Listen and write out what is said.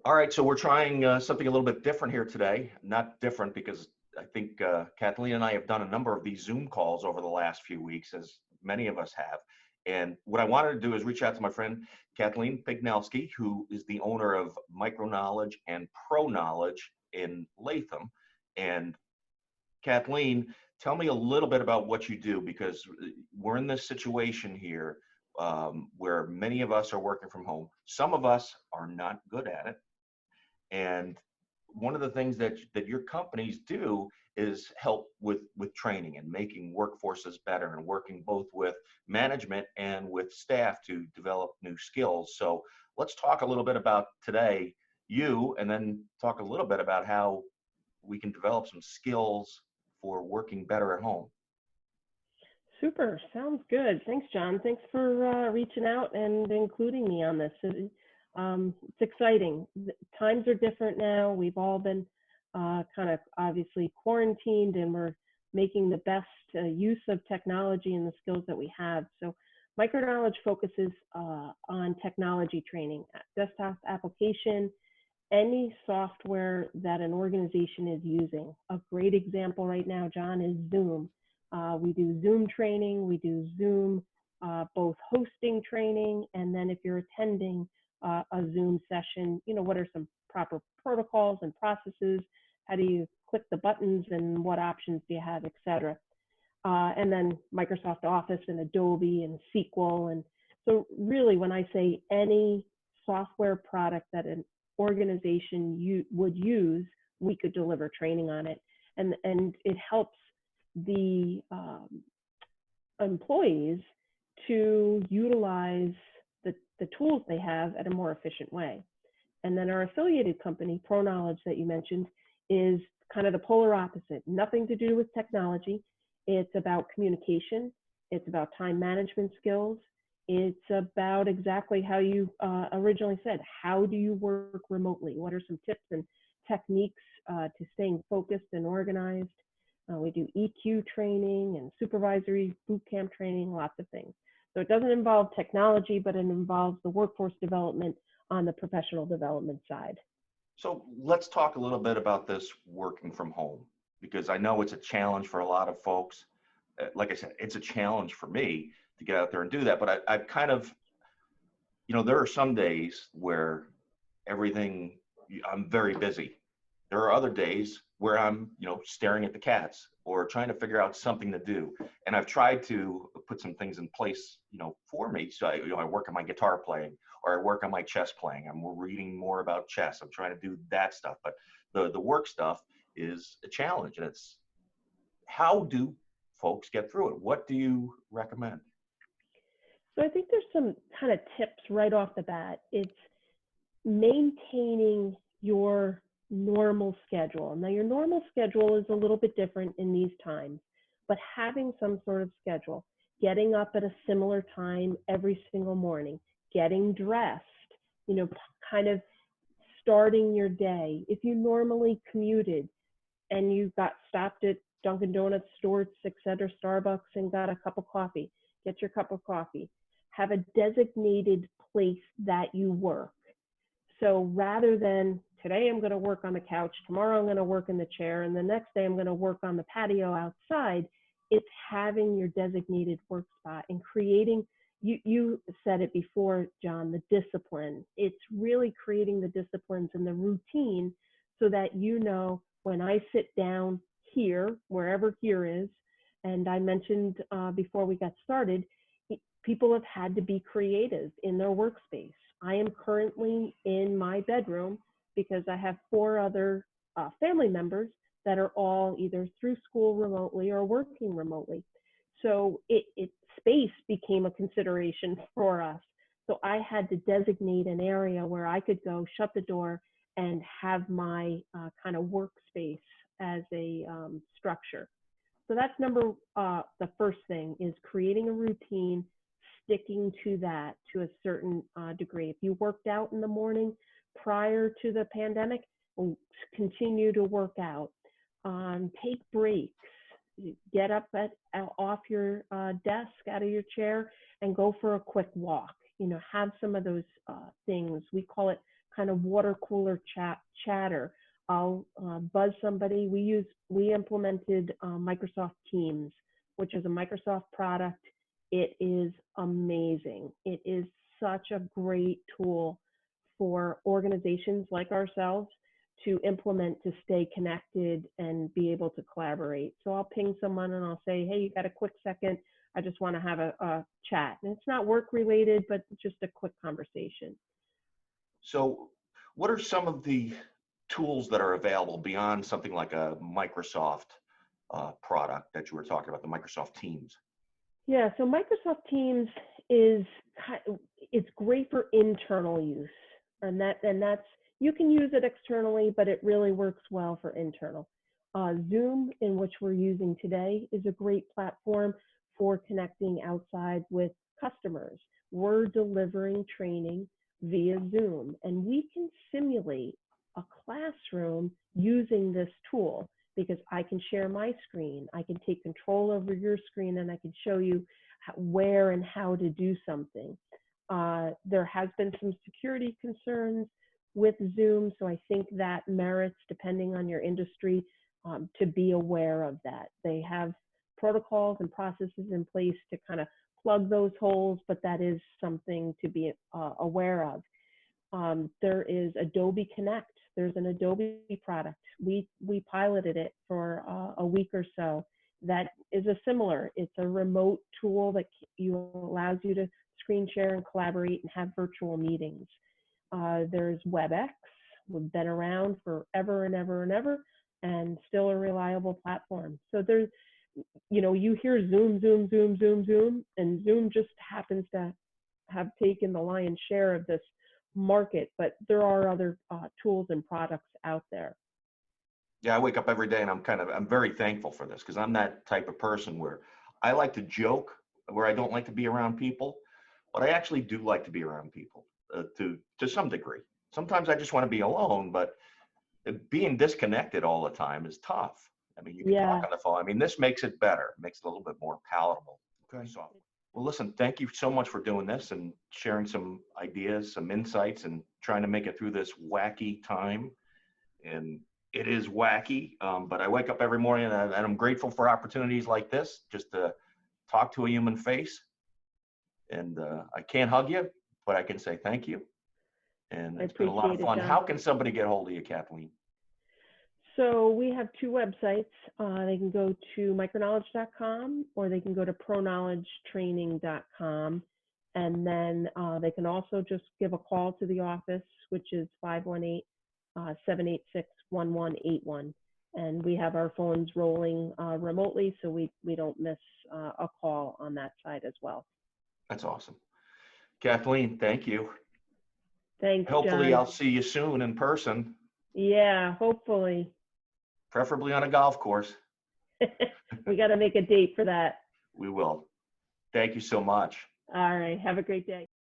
All right, so we're trying something a little bit different here today. Not different because I think Kathleen and I have done a number of these Zoom calls over the last few weeks, as many of us have. And what I wanted to do is reach out to my friend Kathleen Pingelski, who is the owner of Micro Knowledge and Pro Knowledge in Latham. And Kathleen, tell me a little bit about what you do because we're in this situation here where many of us are working from home. Some of us are not good at it, and one of the things that your companies do is help with training and making workforces better and working both with management and with staff to develop new skills. So let's talk a little bit about today, you, and then talk a little bit about how we can develop some skills for working better at home. Super. Sounds good. Thanks, John. Thanks for reaching out and including me on this. It's exciting. Times are different now. We've all been kind of obviously quarantined, and we're making the best use of technology and the skills that we have. So Microknowledge focuses on technology training, desktop application, any software that an organization is using. A great example right now, John, is Zoom. We do Zoom training, we do Zoom both hosting training, and then if you're attending a Zoom session, what are some proper protocols and processes? How do you click the buttons and what options do you have, et cetera. And then Microsoft Office and Adobe and SQL. And so really when I say any software product that an organization would use, we could deliver training on it. And it helps the employees to utilize the tools they have at a more efficient way. And then our affiliated company, Pro Knowledge, that you mentioned, is kind of the polar opposite. Nothing to do with technology. It's about communication. It's about time management skills. It's about exactly how you originally said, how do you work remotely? What are some tips and techniques to staying focused and organized? We do EQ training and supervisory boot camp training, lots of things. So it doesn't involve technology, but it involves the workforce development on the professional development side. So let's talk a little bit about this working from home, because I know it's a challenge for a lot of folks. Like I said, it's a challenge for me to get out there and do that. But I've kind of, there are some days where I'm very busy. There are other days where I'm, staring at the cats or trying to figure out something to do. And I've tried to put some things in place, for me. So I work on my guitar playing, or I work on my chess playing. I'm reading more about chess. I'm trying to do that stuff. But the work stuff is a challenge. And it's, how do folks get through it? What do you recommend? So I think there's some kind of tips right off the bat. It's maintaining your normal schedule. Now, your normal schedule is a little bit different in these times, but having some sort of schedule, getting up at a similar time every single morning, getting dressed, kind of starting your day. If you normally commuted and you got stopped at Dunkin' Donuts, Stewart's, etc., Starbucks, and got a cup of coffee, get your cup of coffee. Have a designated place that you work. So rather than today I'm going to work on the couch, tomorrow I'm going to work in the chair, and the next day I'm going to work on the patio outside, it's having your designated work spot and creating, you said it before, John, the discipline. It's really creating the disciplines and the routine so that when I sit down here, wherever here is, and I mentioned before we got started, people have had to be creative in their workspace. I am currently in my bedroom because I have 4 other family members that are all either through school remotely or working remotely. So space became a consideration for us. So I had to designate an area where I could go, shut the door, and have my kind of workspace as a structure. So that's the first thing is creating a routine, sticking to that to a certain degree. If you worked out in the morning prior to the pandemic, continue to work out. Take breaks. Get up off your desk, out of your chair, and go for a quick walk. Have some of those things. We call it kind of water cooler chatter. I'll buzz somebody. We implemented Microsoft Teams, which is a Microsoft product. It is amazing. It is such a great tool for organizations like ourselves to implement, to stay connected and be able to collaborate. So I'll ping someone and I'll say, hey, you got a quick second? I just want to have a chat. And it's not work related, but just a quick conversation. So what are some of the tools that are available beyond something like a Microsoft product that you were talking about, the Microsoft Teams? Yeah, so Microsoft Teams is, it's great for internal use, and that's, you can use it externally, but it really works well for internal. Zoom, in which we're using today, is a great platform for connecting outside with customers. We're delivering training via Zoom, and we can simulate a classroom using this tool, because I can share my screen, I can take control over your screen, and I can show you where and how to do something. There has been some security concerns with Zoom, so I think that merits, depending on your industry, to be aware of that. They have protocols and processes in place to kind of plug those holes, but that is something to be aware of. There is Adobe Connect. There's an Adobe product. We piloted it for a week or so. That is a similar, it's a remote tool that allows you to screen share and collaborate and have virtual meetings. There's WebEx. We've been around forever and ever and ever, and still a reliable platform. So there's, you hear Zoom, Zoom, Zoom, Zoom, Zoom, and Zoom just happens to have taken the lion's share of this market, but there are other tools and products out there. Yeah, I wake up every day and I'm very thankful for this, because I'm that type of person where I like to joke, where I don't like to be around people, but I actually do like to be around people to some degree. Sometimes I just want to be alone, but being disconnected all the time is tough. I mean, you can talk on the phone. I mean, this makes it better, makes it a little bit more palatable. Okay. So, well, listen, thank you so much for doing this and sharing some ideas, some insights, and trying to make it through this wacky time. And it is wacky, but I wake up every morning and I'm grateful for opportunities like this, just to talk to a human face. And I can't hug you, but I can say thank you. And it's been a lot of fun. How can somebody get hold of you, Kathleen? So we have two websites. They can go to microknowledge.com, or they can go to pronowledgetraining.com. And then they can also just give a call to the office, which is 518-786-1181. And we have our phones rolling remotely, so we don't miss a call on that side as well. That's awesome. Kathleen, thank you. Thanks, Hopefully, John. I'll see you soon in person. Yeah, hopefully. Preferably on a golf course. We got to make a date for that. We will. Thank you so much. All right. Have a great day.